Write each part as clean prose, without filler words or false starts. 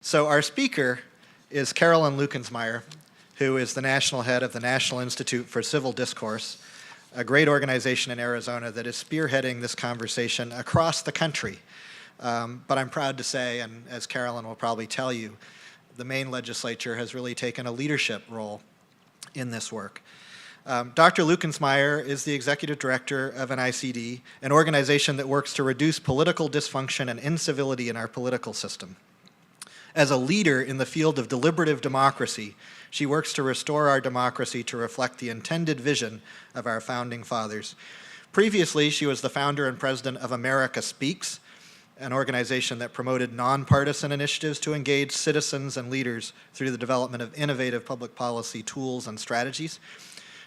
So our speaker is Carolyn Lukensmeyer, who is the national head of the National Institute for Civil Discourse, a great organization in Arizona that is spearheading this conversation across the country. But I'm proud to say, and as Carolyn will probably tell you, the Maine legislature has really taken a leadership role in this work. Dr. Lukensmeyer is the executive director of NICD, an organization that works to reduce political dysfunction and incivility in our political system. As a leader in the field of deliberative democracy, she works to restore our democracy to reflect the intended vision of our founding fathers. Previously, she was the founder and president of America Speaks, an organization that promoted nonpartisan initiatives to engage citizens and leaders through the development of innovative public policy tools and strategies.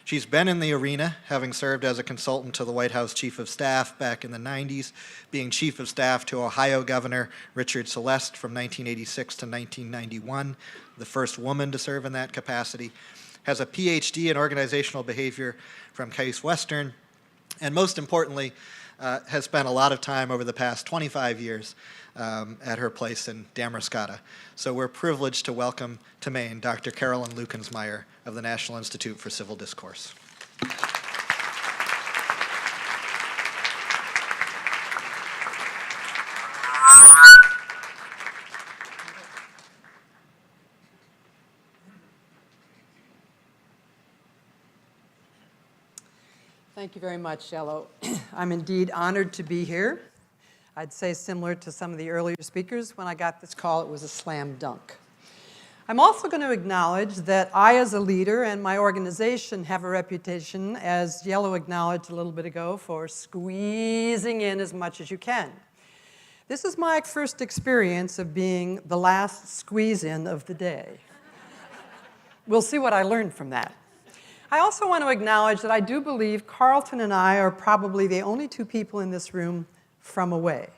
She's been in the arena, having served as a consultant to the White House Chief of Staff back in the 90s, being Chief of Staff to Ohio Governor Richard Celeste from 1986 to 1991, the first woman to serve in that capacity, has a PhD in organizational behavior from Case Western, and most importantly, has spent a lot of time over the past 25 years at her place in Damariscotta. So we're privileged to welcome to Maine Dr. Carolyn Lukensmeyer of the National Institute for Civil Discourse. Thank you very much, Yellow. I'm indeed honored to be here. I'd say similar to some of the earlier speakers, when I got this call, it was a slam dunk. I'm also going to acknowledge that I, as a leader, and my organization have a reputation, as Yellow acknowledged a little bit ago, for squeezing in as much as you can. This is my first experience of being the last squeeze-in of the day. We'll see what I learned from that. I also want to acknowledge that I do believe Carlton and I are probably the only two people in this room from away.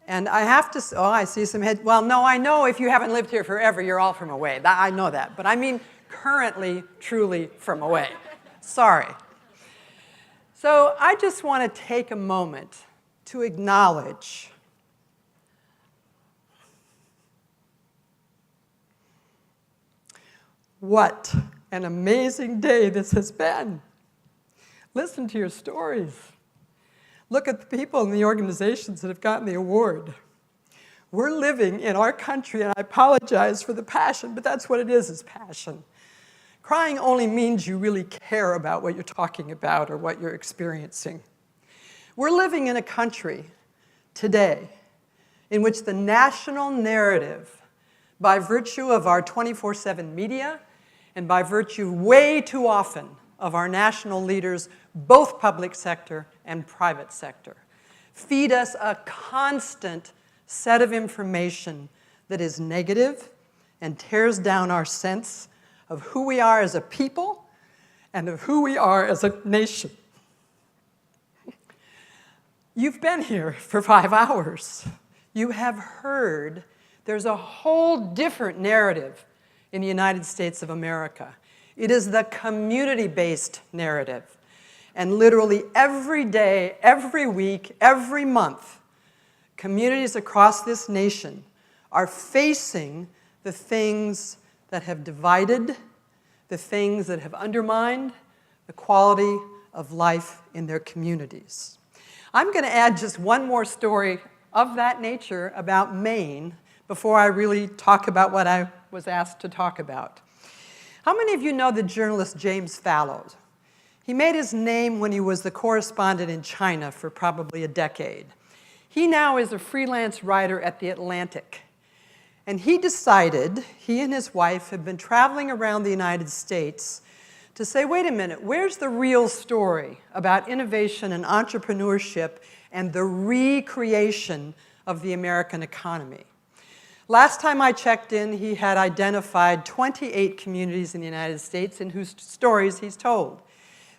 And I have to, oh, I see some heads. Well, no, I know if you haven't lived here forever, you're all from away. I know that. But I mean currently, truly from away. Sorry. So I just want to take a moment to acknowledge what an amazing day this has been. Listen to your stories. Look at the people and the organizations that have gotten the award. We're living in our country, and I apologize for the passion, but that's what it is passion. Crying only means you really care about what you're talking about or what you're experiencing. We're living in a country today in which the national narrative, by virtue of our 24/7 media, and by virtue way too often of our national leaders, both public sector and private sector, feed us a constant set of information that is negative and tears down our sense of who we are as a people and of who we are as a nation. You've been here for 5 hours. You have heard there's a whole different narrative in the United States of America. It is the community-based narrative. And literally every day, every week, every month, communities across this nation are facing the things that have divided, the things that have undermined the quality of life in their communities. I'm going to add just one more story of that nature about Maine before I really talk about what I was asked to talk about. How many of you know the journalist James Fallows? He made his name when he was the correspondent in China for probably a decade. He now is a freelance writer at The Atlantic. And he decided, he and his wife have been traveling around the United States to say, wait a minute, where's the real story about innovation and entrepreneurship and the recreation of the American economy? Last time I checked in, he had identified 28 communities in the United States in whose stories he's told.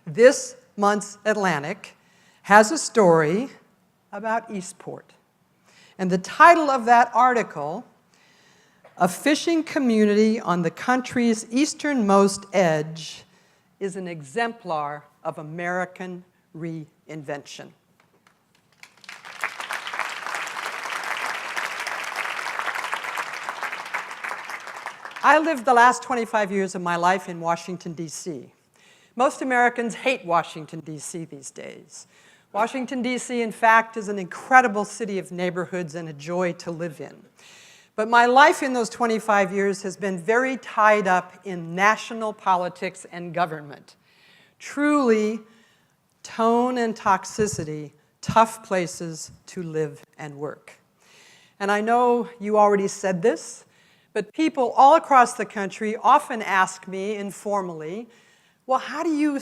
This month's Atlantic has a story about Eastport. And the title of that article, "A Fishing Community on the Country's Easternmost Edge," is an exemplar of American reinvention. I lived the last 25 years of my life in Washington, D.C. Most Americans hate Washington, D.C. these days. Washington, D.C., in fact, is an incredible city of neighborhoods and a joy to live in. But my life in those 25 years has been very tied up in national politics and government. Truly, tone and toxicity, tough places to live and work. And I know you already said this, but people all across the country often ask me informally, well, how do you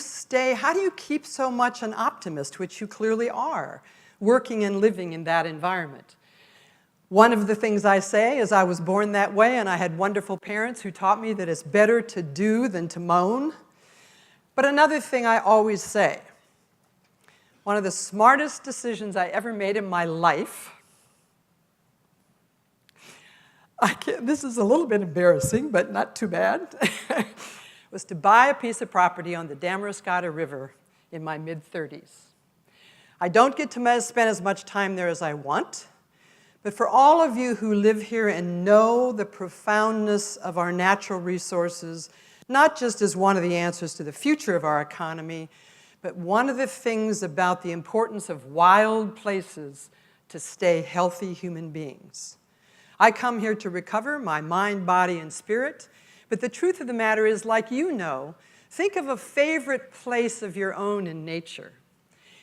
keep so much an optimist, which you clearly are, working and living in that environment? One of the things I say is I was born that way, and I had wonderful parents who taught me that it's better to do than to moan. But another thing I always say, one of the smartest decisions I ever made in my life, this is a little bit embarrassing, but not too bad, was to buy a piece of property on the Damariscotta River in my mid-30s. I don't get to spend as much time there as I want, but for all of you who live here and know the profoundness of our natural resources, not just as one of the answers to the future of our economy, but one of the things about the importance of wild places to stay healthy human beings. I come here to recover my mind, body, and spirit, but the truth of the matter is, like you know, think of a favorite place of your own in nature.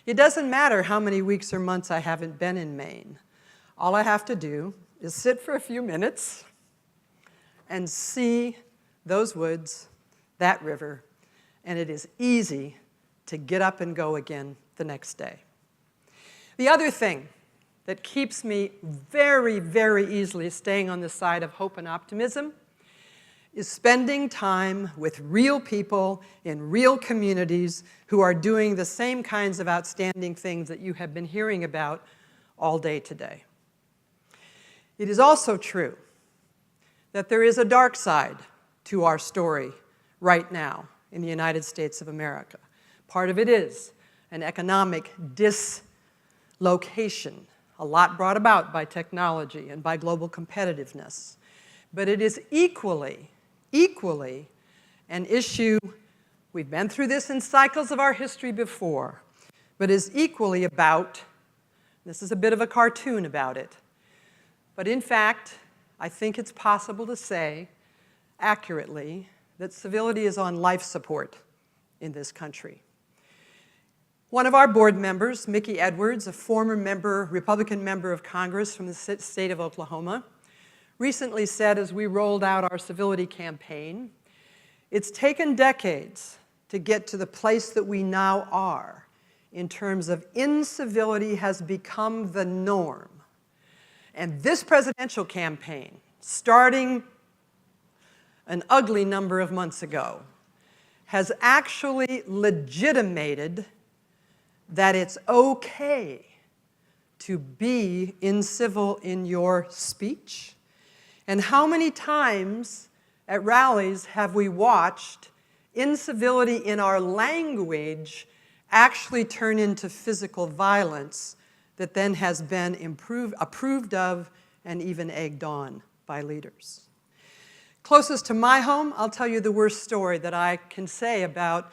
It doesn't matter how many weeks or months I haven't been in Maine. All I have to do is sit for a few minutes and see those woods, that river, and it is easy to get up and go again the next day. The other thing that keeps me very, very easily staying on the side of hope and optimism is spending time with real people in real communities who are doing the same kinds of outstanding things that you have been hearing about all day today. It is also true that there is a dark side to our story right now in the United States of America. Part of it is an economic dislocation, a lot brought about by technology and by global competitiveness. But it is equally an issue, we've been through this in cycles of our history before, but is equally about, this is a bit of a cartoon about it, but in fact, I think it's possible to say accurately that civility is on life support in this country. One of our board members, Mickey Edwards, a former Republican member of Congress from the state of Oklahoma, recently said as we rolled out our civility campaign, it's taken decades to get to the place that we now are in terms of incivility has become the norm. And this presidential campaign, starting an ugly number of months ago, has actually legitimated that it's okay to be incivil in your speech. And how many times at rallies have we watched incivility in our language actually turn into physical violence that then has been approved of and even egged on by leaders? Closest to my home, I'll tell you the worst story that I can say about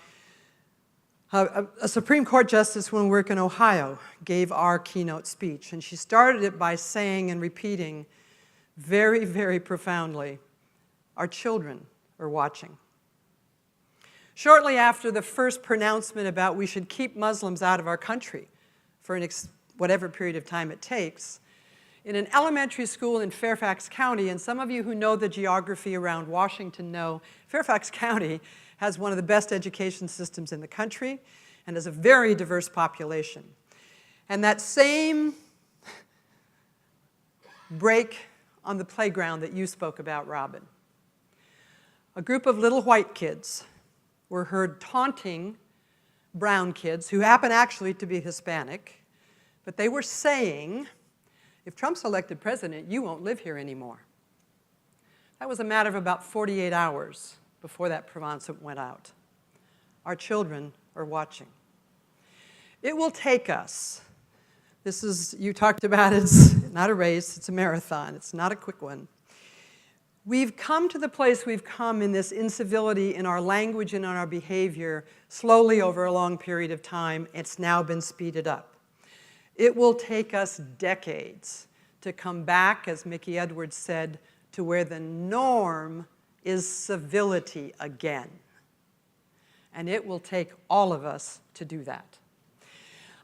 a Supreme Court justice when we work in Ohio gave our keynote speech, and she started it by saying and repeating very, very profoundly, our children are watching. Shortly after the first pronouncement about we should keep Muslims out of our country for whatever period of time it takes, in an elementary school in Fairfax County, and some of you who know the geography around Washington know, Fairfax County has one of the best education systems in the country and has a very diverse population. And that same break on the playground that you spoke about, Robin, a group of little white kids were heard taunting brown kids who happen actually to be Hispanic, but they were saying, if Trump's elected president, you won't live here anymore. That was a matter of about 48 hours before that pronouncement went out. Our children are watching. It will take us, you talked about it's not a race, it's a marathon, it's not a quick one. We've come to the place we've come in this incivility in our language and in our behavior slowly over a long period of time. It's now been speeded up. It will take us decades to come back, as Mickey Edwards said, to where the norm is civility again. And it will take all of us to do that.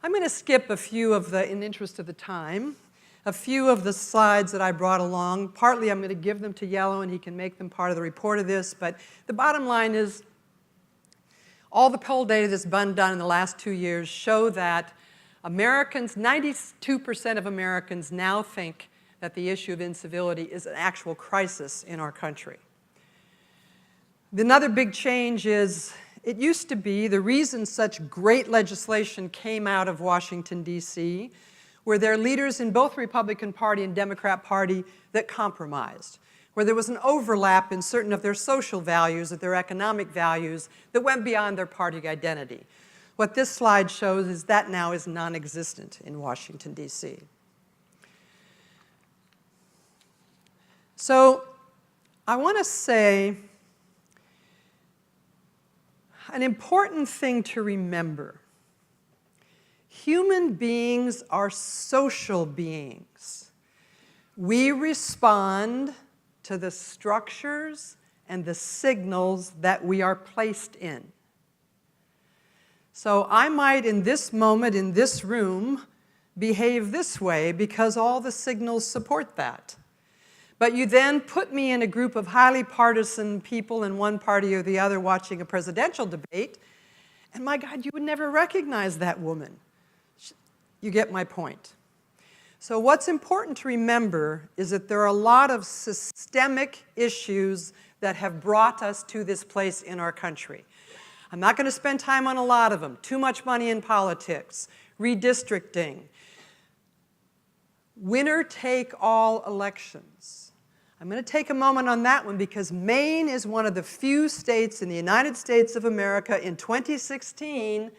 I'm going to skip a few of the, in the interest of the time, a few of the slides that I brought along. Partly I'm going to give them to Yellow and he can make them part of the report of this, but the bottom line is all the poll data that's been done in the last 2 years show that Americans, 92% of Americans now think that the issue of incivility is an actual crisis in our country. Another big change is it used to be the reason such great legislation came out of Washington, D.C., were there leaders in both Republican Party and Democrat Party that compromised, where there was an overlap in certain of their social values, of their economic values, that went beyond their party identity. What this slide shows is that now is non-existent in Washington, D.C. So I want to say an important thing to remember. Human beings are social beings. We respond to the structures and the signals that we are placed in. So I might, in this moment, in this room, behave this way because all the signals support that. But you then put me in a group of highly partisan people in one party or the other watching a presidential debate, and my God, you would never recognize that woman. You get my point. So what's important to remember is that there are a lot of systemic issues that have brought us to this place in our country. I'm not going to spend time on a lot of them. Too much money in politics, redistricting, winner-take-all elections. I'm going to take a moment on that one because Maine is one of the few states in the United States of America in 2016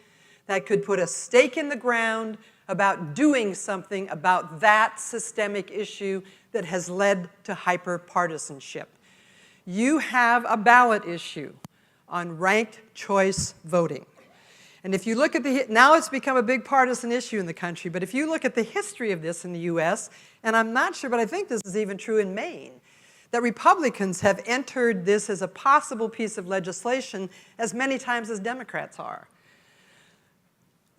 that could put a stake in the ground about doing something about that systemic issue that has led to hyper-partisanship. You have a ballot issue on ranked choice voting. And if you look at now it's become a big partisan issue in the country, but if you look at the history of this in the US, and I'm not sure, but I think this is even true in Maine, that Republicans have entered this as a possible piece of legislation as many times as Democrats are.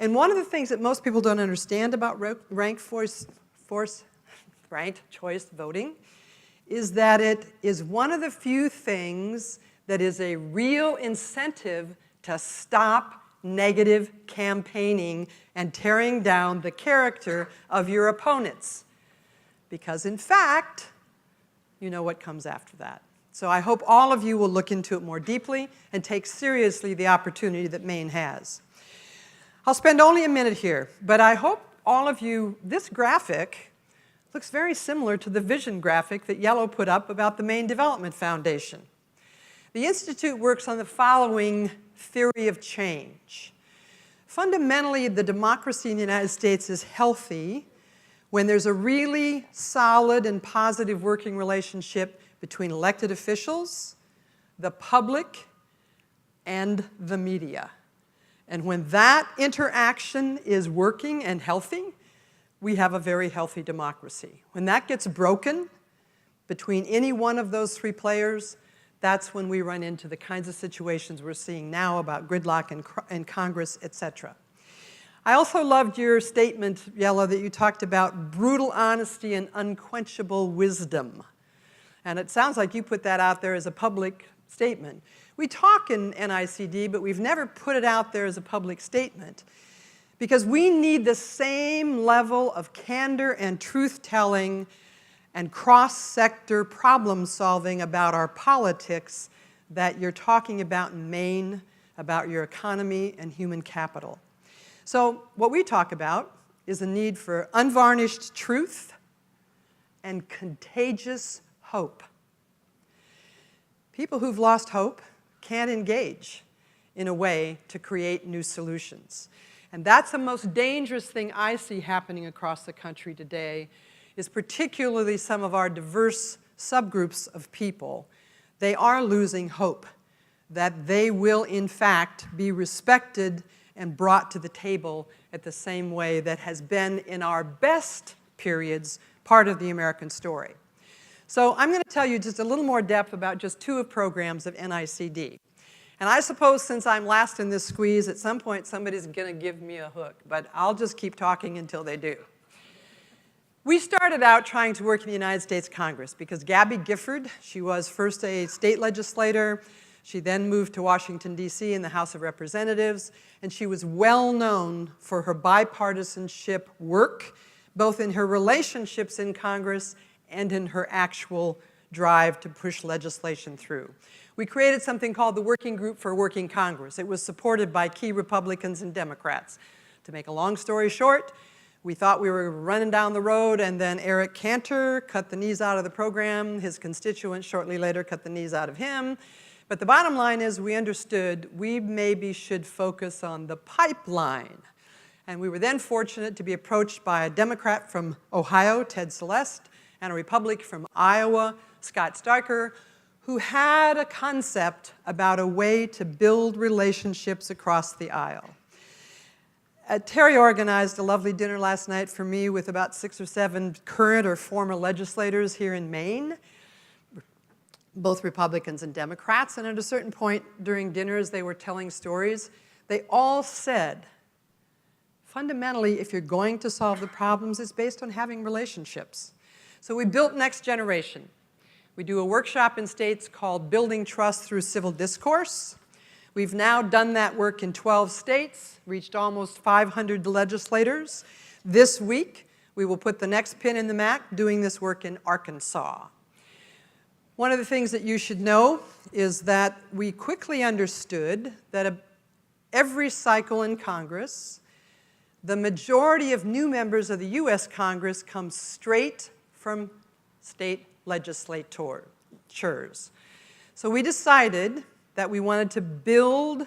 And one of the things that most people don't understand about ranked choice voting is that it is one of the few things that is a real incentive to stop negative campaigning and tearing down the character of your opponents. Because in fact, you know what comes after that. So I hope all of you will look into it more deeply and take seriously the opportunity that Maine has. I'll spend only a minute here, but I hope all of you, this graphic looks very similar to the vision graphic that Yellow put up about the Maine Development Foundation. The Institute works on the following theory of change. Fundamentally, the democracy in the United States is healthy when there's a really solid and positive working relationship between elected officials, the public, and the media. And when that interaction is working and healthy, we have a very healthy democracy. When that gets broken between any one of those three players, that's when we run into the kinds of situations we're seeing now about gridlock in Congress, et cetera. I also loved your statement, Yellow, that you talked about brutal honesty and unquenchable wisdom. And it sounds like you put that out there as a public statement. We talk in NICD, but we've never put it out there as a public statement because we need the same level of candor and truth-telling and cross-sector problem-solving about our politics that you're talking about in Maine, about your economy and human capital. So what we talk about is the need for unvarnished truth and contagious hope. People who've lost hope can't engage in a way to create new solutions. And that's the most dangerous thing I see happening across the country today, is particularly some of our diverse subgroups of people, they are losing hope that they will, in fact, be respected and brought to the table at the same way that has been, in our best periods, part of the American story. So I'm going to tell you just a little more depth about just two of programs of NICD. And I suppose since I'm last in this squeeze, at some point somebody's going to give me a hook, but I'll just keep talking until they do. We started out trying to work in the United States Congress because Gabby Gifford, she was first a state legislator. She then moved to Washington, D.C. in the House of Representatives, and she was well known for her bipartisanship work, both in her relationships in Congress and in her actual drive to push legislation through. We created something called the Working Group for Working Congress. It was supported by key Republicans and Democrats. To make a long story short, we thought we were running down the road, and then Eric Cantor cut the knees out of the program. His constituents shortly later cut the knees out of him. But the bottom line is we understood we maybe should focus on the pipeline. And we were then fortunate to be approached by a Democrat from Ohio, Ted Celeste, and a Republican from Iowa, Scott Starker, who had a concept about a way to build relationships across the aisle. Terry organized a lovely dinner last night for me with about 6 or 7 current or former legislators here in Maine, both Republicans and Democrats. And at a certain point during dinners, they were telling stories. They all said, fundamentally, if you're going to solve the problems, it's based on having relationships. So we built Next Generation. We do a workshop in states called Building Trust Through Civil Discourse. We've now done that work in 12 states, reached almost 500 legislators. This week, we will put the next pin in the map doing this work in Arkansas. One of the things that you should know is that we quickly understood that every cycle in Congress, the majority of new members of the US Congress come straight from state legislatures. So we decided that we wanted to build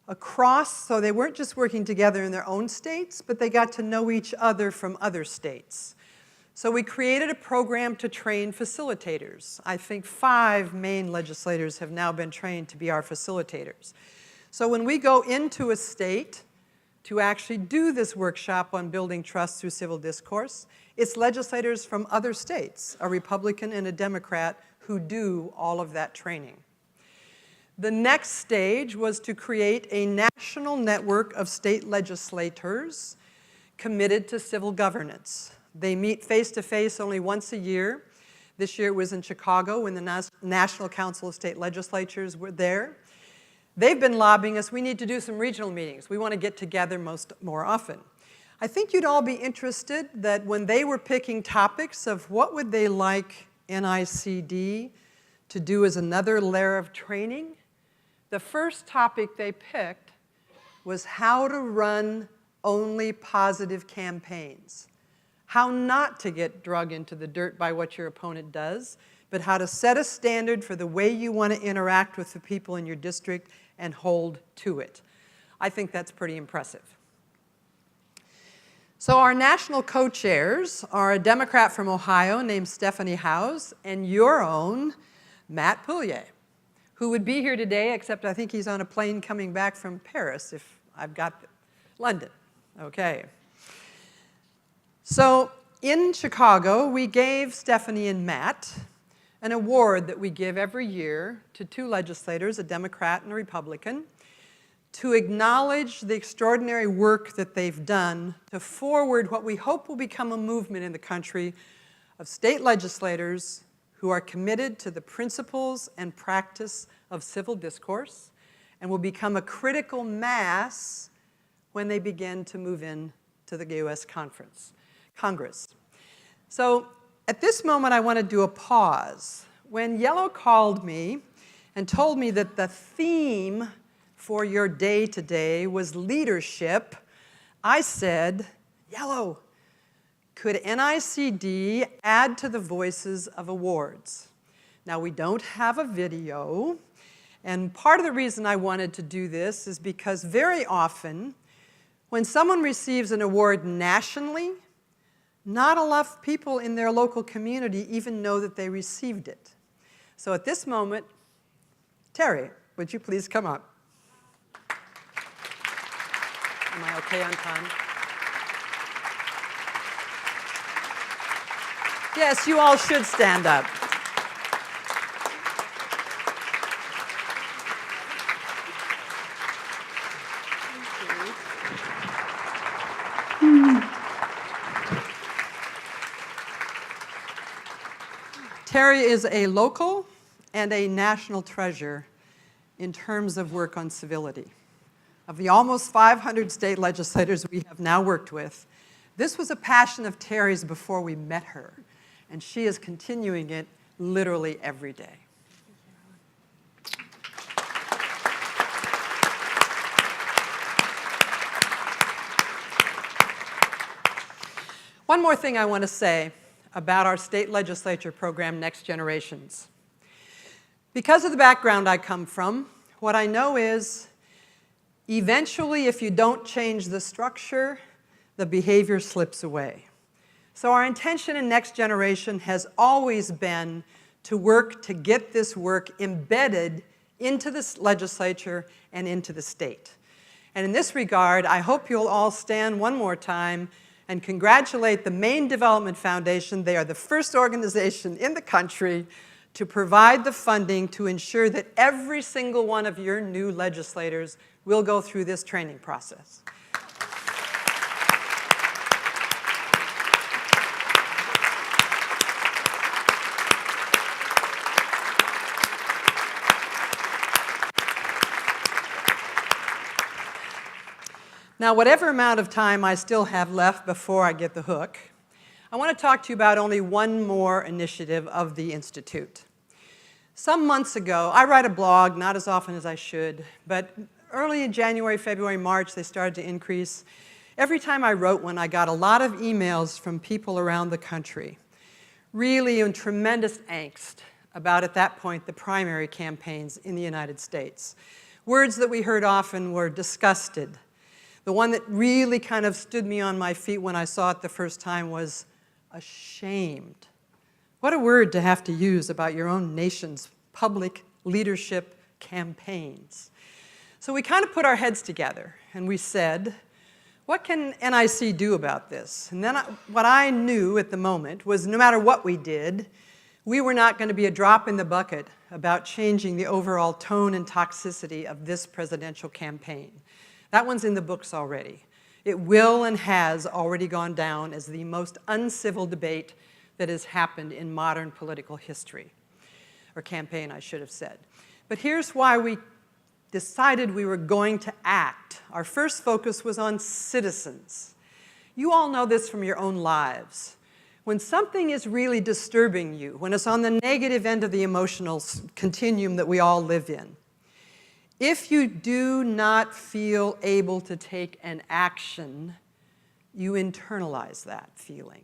across, so they weren't just working together in their own states, but they got to know each other from other states. So we created a program to train facilitators. I think 5 Maine legislators have now been trained to be our facilitators. So when we go into a state to actually do this workshop on building trust through civil discourse, it's legislators from other states, a Republican and a Democrat, who do all of that training. The next stage was to create a national network of state legislators committed to civil governance. They meet face-to-face only once a year. This year it was in Chicago when the National Council of State Legislatures were there. They've been lobbying us, we need to do some regional meetings. We want to get together more often. I think you'd all be interested that when they were picking topics of what would they like NICD to do as another layer of training, the first topic they picked was how to run only positive campaigns. How not to get drug into the dirt by what your opponent does, but how to set a standard for the way you want to interact with the people in your district and hold to it. I think that's pretty impressive. So our national co-chairs are a Democrat from Ohio named Stephanie Howes and your own Matt Poulier, who would be here today, except I think he's on a plane coming back from Paris, if I've got London. Okay. So in Chicago, we gave Stephanie and Matt an award that we give every year to 2 legislators, a Democrat and a Republican, to acknowledge the extraordinary work that they've done to forward what we hope will become a movement in the country of state legislators who are committed to the principles and practice of civil discourse and will become a critical mass when they begin to move in to the U.S. Congress. So at this moment, I want to do a pause. When Yellow called me and told me that the theme for your day today was leadership, I said, Yellow, could NICD add to the voices of awards? Now, we don't have a video, and part of the reason I wanted to do this is because very often, when someone receives an award nationally, not enough people in their local community even know that they received it. So at this moment, Terry, would you please come up? Am I okay on time? Yes, you all should stand up. Terry is a local and a national treasure in terms of work on civility. Of the almost 500 state legislators we have now worked with, this was a passion of Terry's before we met her, and she is continuing it literally every day. One more thing I want to say about our state legislature program, Next Generations. Because of the background I come from, what I know is eventually, if you don't change the structure, the behavior slips away. So our intention in Next Generation has always been to work to get this work embedded into the legislature and into the state. And in this regard, I hope you'll all stand one more time and congratulate the Maine Development Foundation. They are the first organization in the country to provide the funding to ensure that every single one of your new legislators will go through this training process. Now, whatever amount of time I still have left before I get the hook, I want to talk to you about only one more initiative of the Institute. Some months ago, I write a blog, not as often as I should, but early in January, February, March, they started to increase. Every time I wrote one, I got a lot of emails from people around the country, really in tremendous angst about, at that point, the primary campaigns in the United States. Words that we heard often were disgusted. The one that really kind of stood me on my feet when I saw it the first time was ashamed. What a word to have to use about your own nation's public leadership campaigns. So we kind of put our heads together and we said, what can NIC do about this? And then what I knew at the moment was no matter what we did, we were not going to be a drop in the bucket about changing the overall tone and toxicity of this presidential campaign. That one's in the books already. It will and has already gone down as the most uncivil debate that has happened in modern political history, or campaign, I should have said. But here's why we decided we were going to act. Our first focus was on citizens. You all know this from your own lives. When something is really disturbing you, when it's on the negative end of the emotional continuum that we all live in, if you do not feel able to take an action, you internalize that feeling.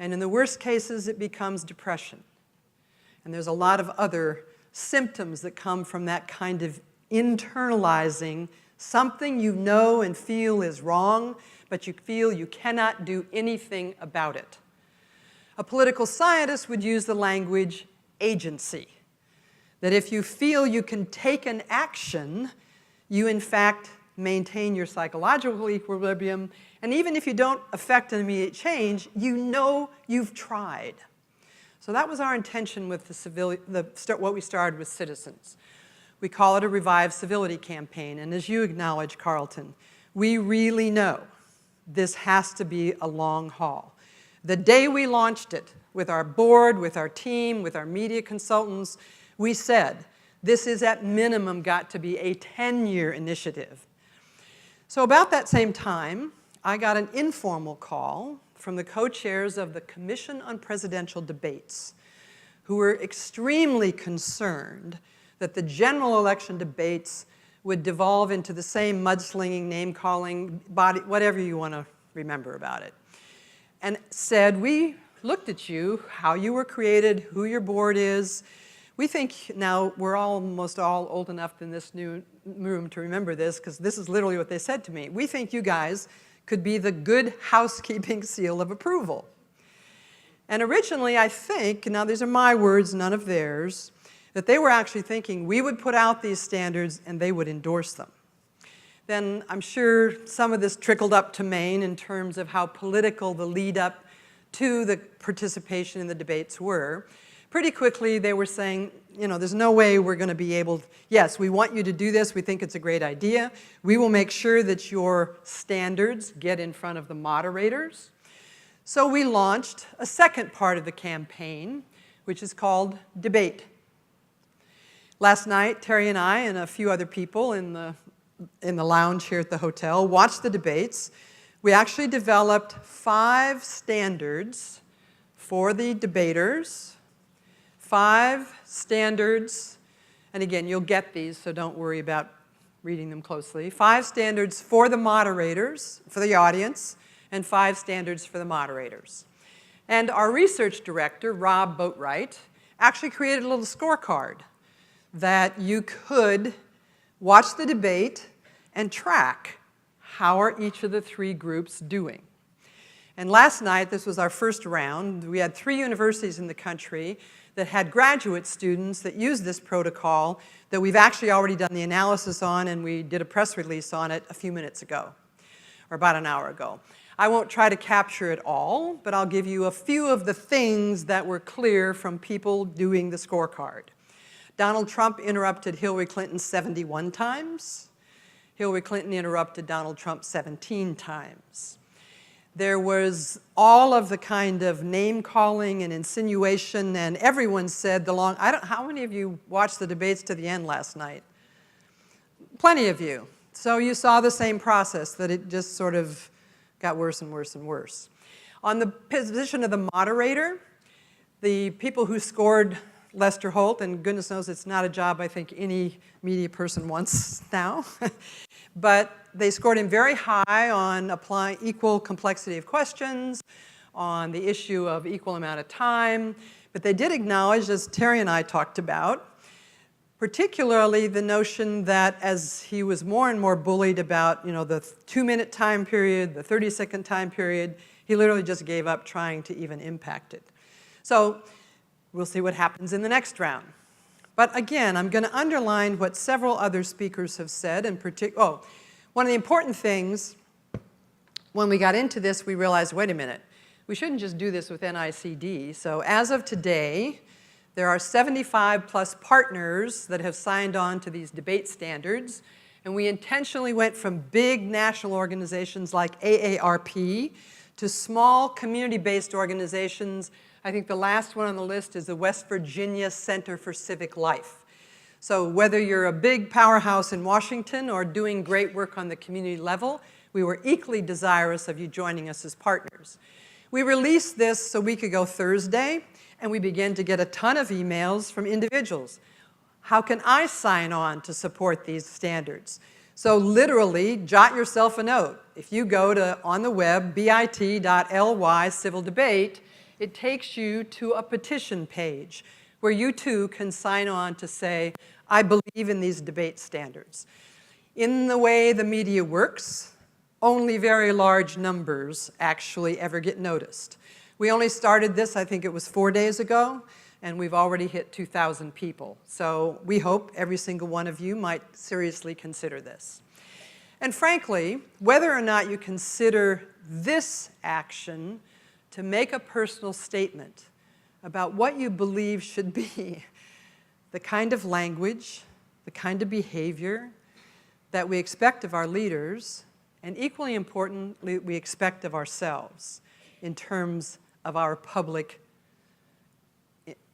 And in the worst cases, it becomes depression. And there's a lot of other symptoms that come from that kind of internalizing something you know and feel is wrong, but you feel you cannot do anything about it. A political scientist would use the language agency. That if you feel you can take an action, you in fact maintain your psychological equilibrium, and even if you don't affect an immediate change, you know you've tried. So that was our intention with what we started with citizens. We call it a Revive Civility campaign, and as you acknowledge, Carlton, we really know this has to be a long haul. The day we launched it, with our board, with our team, with our media consultants, we said, this is at minimum got to be a 10-year initiative. So about that same time, I got an informal call from the co-chairs of the Commission on Presidential Debates, who were extremely concerned that the general election debates would devolve into the same mudslinging, name-calling, body, whatever you want to remember about it, and said, we looked at you, how you were created, who your board is. We think now we're almost all old enough in this new room to remember this, because this is literally what they said to me. We think you guys could be the good housekeeping seal of approval. And originally, I think, now these are my words, none of theirs, that they were actually thinking we would put out these standards and they would endorse them. Then I'm sure some of this trickled up to Maine in terms of how political the lead up to the participation in the debates were. Pretty quickly, they were saying, you know, there's no way we're going to be able, yes, we want you to do this, we think it's a great idea. We will make sure that your standards get in front of the moderators. So we launched a second part of the campaign, which is called Debate. Last night, Terry and I and a few other people in the lounge here at the hotel watched the debates. We actually developed 5 standards for the debaters, 5 standards, and again, you'll get these, so don't worry about reading them closely. 5 standards for the moderators, for the audience, and 5 standards for the moderators. And our research director, Rob Boatwright, actually created a little scorecard that you could watch the debate and track how are each of the 3 groups doing. And last night, this was our first round, we had 3 universities in the country that had graduate students that used this protocol that we've actually already done the analysis on, and we did a press release on it a few minutes ago, or about an hour ago. I won't try to capture it all, but I'll give you a few of the things that were clear from people doing the scorecard. Donald Trump interrupted Hillary Clinton 71 times. Hillary Clinton interrupted Donald Trump 17 times. There was all of the kind of name-calling and insinuation, and everyone said how many of you watched the debates to the end last night? Plenty of you. So you saw the same process, that it just sort of got worse and worse and worse. On the position of the moderator, the people who scored Lester Holt, and goodness knows it's not a job I think any media person wants now, but they scored him very high on applying equal complexity of questions, on the issue of equal amount of time, but they did acknowledge, as Terry and I talked about, particularly the notion that as he was more and more bullied about, you know, the 2-minute time period, the 30-second time period, he literally just gave up trying to even impact it. So we'll see what happens in the next round. But again, I'm going to underline what several other speakers have said. One of the important things, when we got into this, we realized, wait a minute, we shouldn't just do this with NICD. So as of today, there are 75 plus partners that have signed on to these debate standards. And we intentionally went from big national organizations like AARP to small community-based organizations. I think the last one on the list is the West Virginia Center for Civic Life. So whether you're a big powerhouse in Washington or doing great work on the community level, we were equally desirous of you joining us as partners. We released this a week ago Thursday, and we began to get a ton of emails from individuals. How can I sign on to support these standards? So literally, jot yourself a note. If you go to, on the web, bit.ly civil debate, it takes you to a petition page where you too can sign on to say, I believe in these debate standards. In the way the media works, only very large numbers actually ever get noticed. We only started this, I think it was 4 days ago, and we've already hit 2,000 people. So we hope every single one of you might seriously consider this. And frankly, whether or not you consider this action to make a personal statement about what you believe should be the kind of language, the kind of behavior that we expect of our leaders, and equally importantly, we expect of ourselves in terms of our public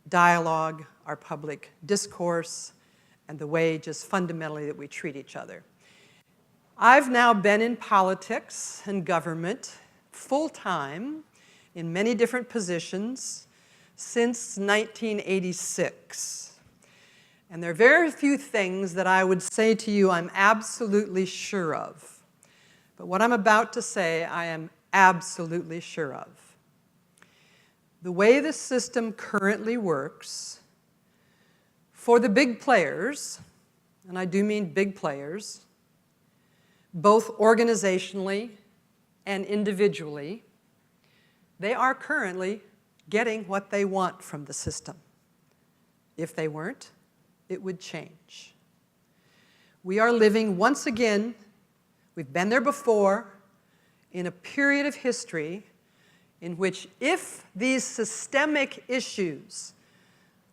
dialogue, our public discourse, and the way just fundamentally that we treat each other. I've now been in politics and government full-time in many different positions since 1986. And there are very few things that I would say to you I'm absolutely sure of. But what I'm about to say, I am absolutely sure of. The way the system currently works, for the big players, and I do mean big players, both organizationally and individually, they are currently getting what they want from the system. If they weren't, it would change. We are living once again, we've been there before, in a period of history in which if these systemic issues,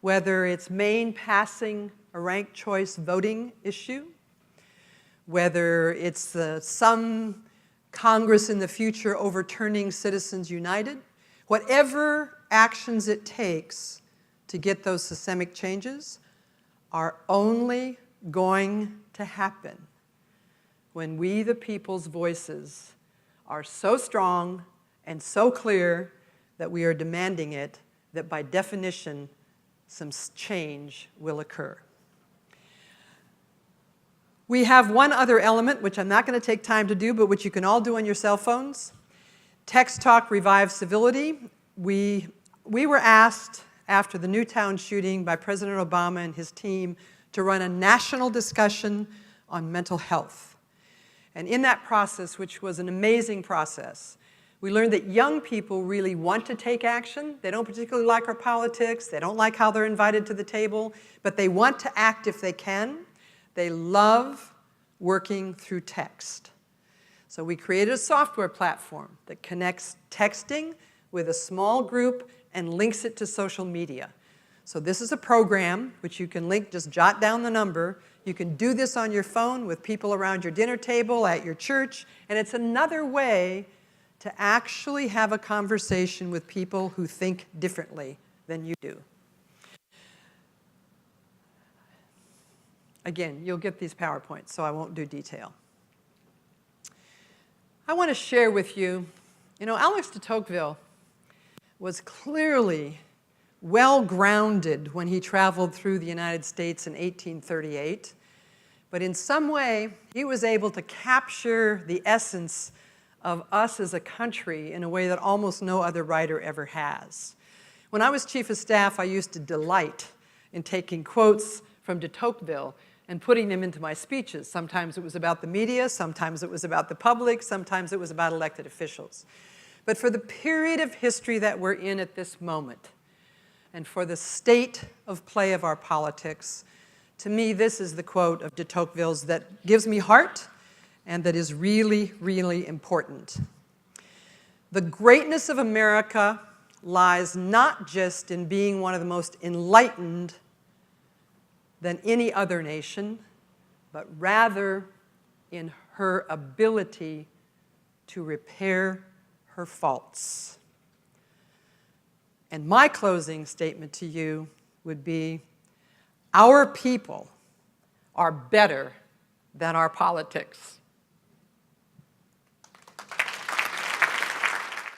whether it's Maine passing a ranked choice voting issue, whether it's some Congress in the future overturning Citizens United, whatever actions it takes to get those systemic changes are only going to happen when we, the people's voices, are so strong and so clear that we are demanding it, that by definition, some change will occur. We have one other element, which I'm not going to take time to do, but which you can all do on your cell phones. Text Talk Revives Civility. We were asked after the Newtown shooting by President Obama and his team to run a national discussion on mental health. And in that process, which was an amazing process, we learned that young people really want to take action. They don't particularly like our politics. They don't like how they're invited to the table, but they want to act if they can. They love working through text. So we created a software platform that connects texting with a small group and links it to social media. So this is a program which you can link, just jot down the number. You can do this on your phone with people around your dinner table, at your church, and it's another way to actually have a conversation with people who think differently than you do. Again, you'll get these PowerPoints, so I won't do detail. I want to share with you, Alex de Tocqueville was clearly well-grounded when he traveled through the United States in 1838, but in some way, he was able to capture the essence of us as a country in a way that almost no other writer ever has. When I was chief of staff, I used to delight in taking quotes from de Tocqueville and putting them into my speeches. Sometimes it was about the media, sometimes it was about the public, sometimes it was about elected officials. But for the period of history that we're in at this moment, and for the state of play of our politics, to me, this is the quote of de Tocqueville's that gives me heart and that is really, really important. The greatness of America lies not just in being one of the most enlightened than any other nation, but rather in her ability to repair her faults. And my closing statement to you would be, our people are better than our politics.